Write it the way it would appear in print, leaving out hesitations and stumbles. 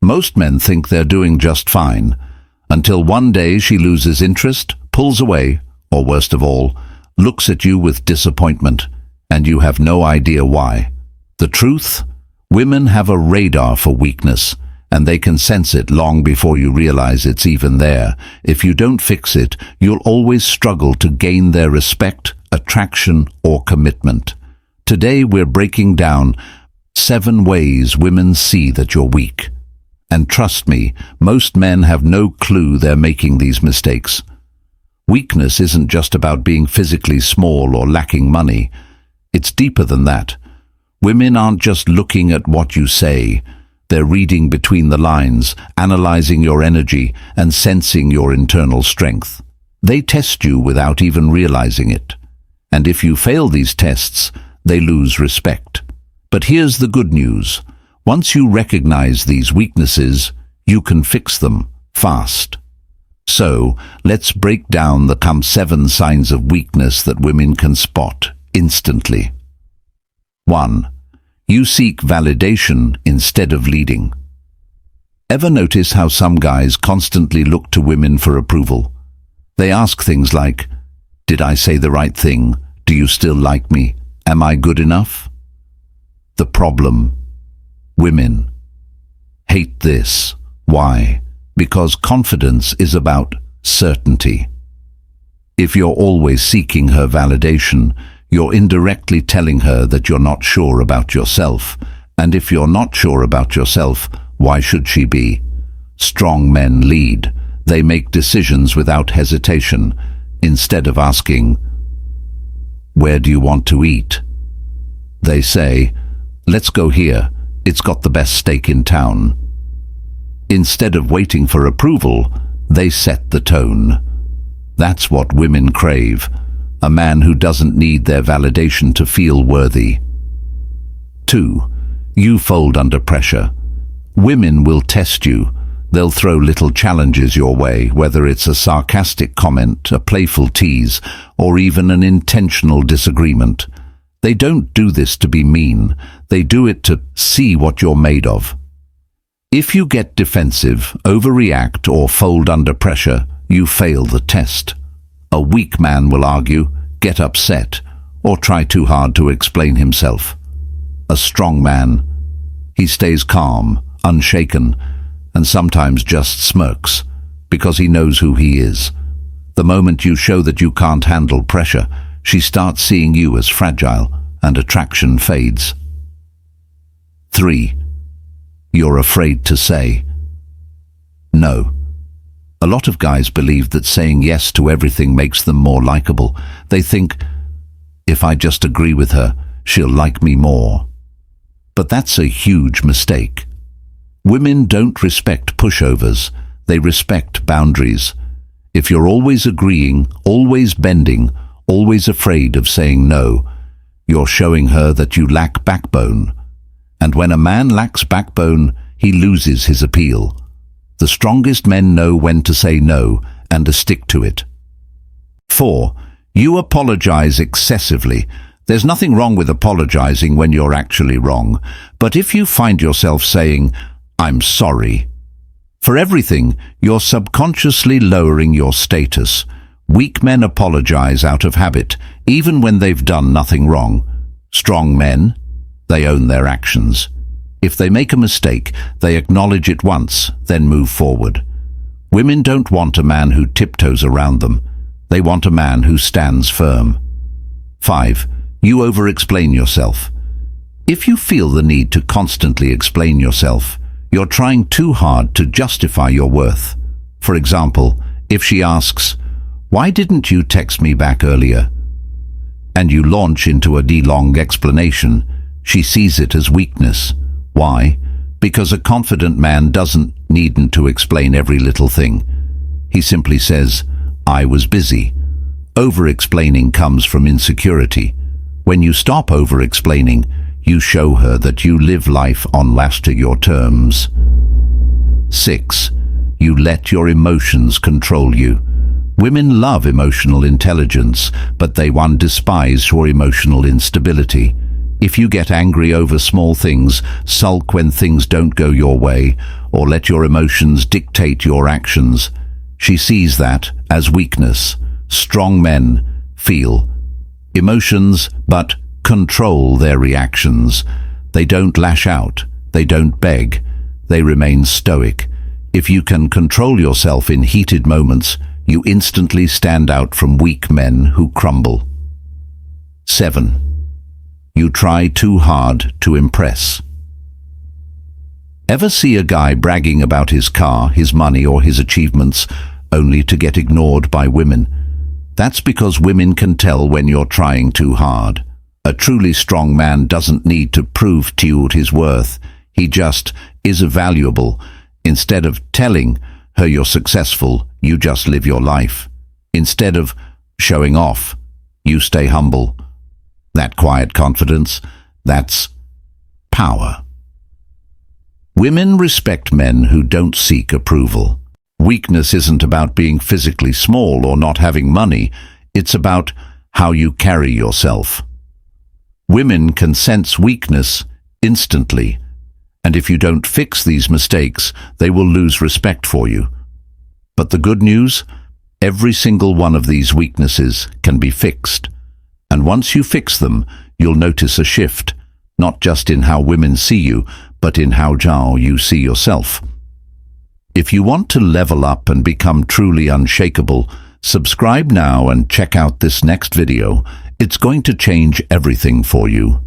Most men think they're doing just fine, until one day she loses interest, pulls away, or worst of all, looks at you with disappointment, and you have no idea why. The truth? Women have a radar for weakness, and they can sense it long before you realize it's even there. If you don't fix it, you'll always struggle to gain their respect, attraction, or commitment. Today we're breaking down 7 ways women see that you're weak. And trust me, most men have no clue they're making these mistakes. Weakness isn't just about being physically small or lacking money. It's deeper than that. Women aren't just looking at what you say. They're reading between the lines, analyzing your energy, and sensing your internal strength. They test you without even realizing it. And if you fail these tests, they lose respect. But here's the good news. Once you recognize these weaknesses, you can fix them fast. So, let's break down the 7 signs of weakness that women can spot instantly. 1. You seek validation instead of leading. Ever notice how some guys constantly look to women for approval? They ask things like, "Did I say the right thing? Do you still like me? Am I good enough?" The problem: women hate this. Why? Because confidence is about certainty. If you're always seeking her validation, you're indirectly telling her that you're not sure about yourself. And if you're not sure about yourself, why should she be? Strong men lead. They make decisions without hesitation. Instead of asking, "Where do you want to eat?" they say, "Let's go here. It's got the best steak in town." Instead of waiting for approval, they set the tone. That's what women crave. A man who doesn't need their validation to feel worthy. 2. You fold under pressure. Women will test you. They'll throw little challenges your way, whether it's a sarcastic comment, a playful tease, or even an intentional disagreement. They don't do this to be mean. They do it to see what you're made of. If you get defensive, overreact, or fold under pressure, you fail the test. A weak man will argue, get upset, or try too hard to explain himself. A strong man, he stays calm, unshaken, and sometimes just smirks, because he knows who he is. The moment you show that you can't handle pressure, she starts seeing you as fragile, and attraction fades. 3. You're afraid to say no. A lot of guys believe that saying yes to everything makes them more likable. They think, if I just agree with her, she'll like me more. But that's a huge mistake. Women don't respect pushovers. They respect boundaries. If you're always agreeing, always bending, always afraid of saying no, you're showing her that you lack backbone. And when a man lacks backbone, he loses his appeal. The strongest men know when to say no and to stick to it. 4. You apologize excessively. There's nothing wrong with apologizing when you're actually wrong. But if you find yourself saying, "I'm sorry," for everything, you're subconsciously lowering your status. Weak men apologize out of habit, even when they've done nothing wrong. Strong men, they own their actions. If they make a mistake, they acknowledge it once, then move forward. Women don't want a man who tiptoes around them. They want a man who stands firm. 5. You over-explain yourself. If you feel the need to constantly explain yourself, you're trying too hard to justify your worth. For example, if she asks, "Why didn't you text me back earlier?" and you launch into a long explanation, she sees it as weakness. Why? Because a confident man doesn't need to explain every little thing. He simply says, "I was busy." Over-explaining comes from insecurity. When you stop over-explaining, you show her that you live life on your terms. 6. You let your emotions control you. Women love emotional intelligence, but they despise your emotional instability. If you get angry over small things, sulk when things don't go your way, or let your emotions dictate your actions. She sees that as weakness. Strong men feel emotions but control their reactions. They don't lash out. They don't beg. They remain stoic. If you can control yourself in heated moments, you instantly stand out from weak men who crumble. 7. You try too hard to impress. Ever see a guy bragging about his car, his money, or his achievements, only to get ignored by women? That's because women can tell when you're trying too hard. A truly strong man doesn't need to prove to you his worth. He just is valuable. Instead of telling her you're successful, you just live your life. Instead of showing off, you stay humble. That quiet confidence, that's power. Women respect men who don't seek approval. Weakness isn't about being physically small or not having money. It's about how you carry yourself. Women can sense weakness instantly, and if you don't fix these mistakes, they will lose respect for you. But the good news? Every single one of these weaknesses can be fixed. And once you fix them, you'll notice a shift, not just in how women see you, but in how you see yourself. If you want to level up and become truly unshakable, subscribe now and check out this next video. It's going to change everything for you.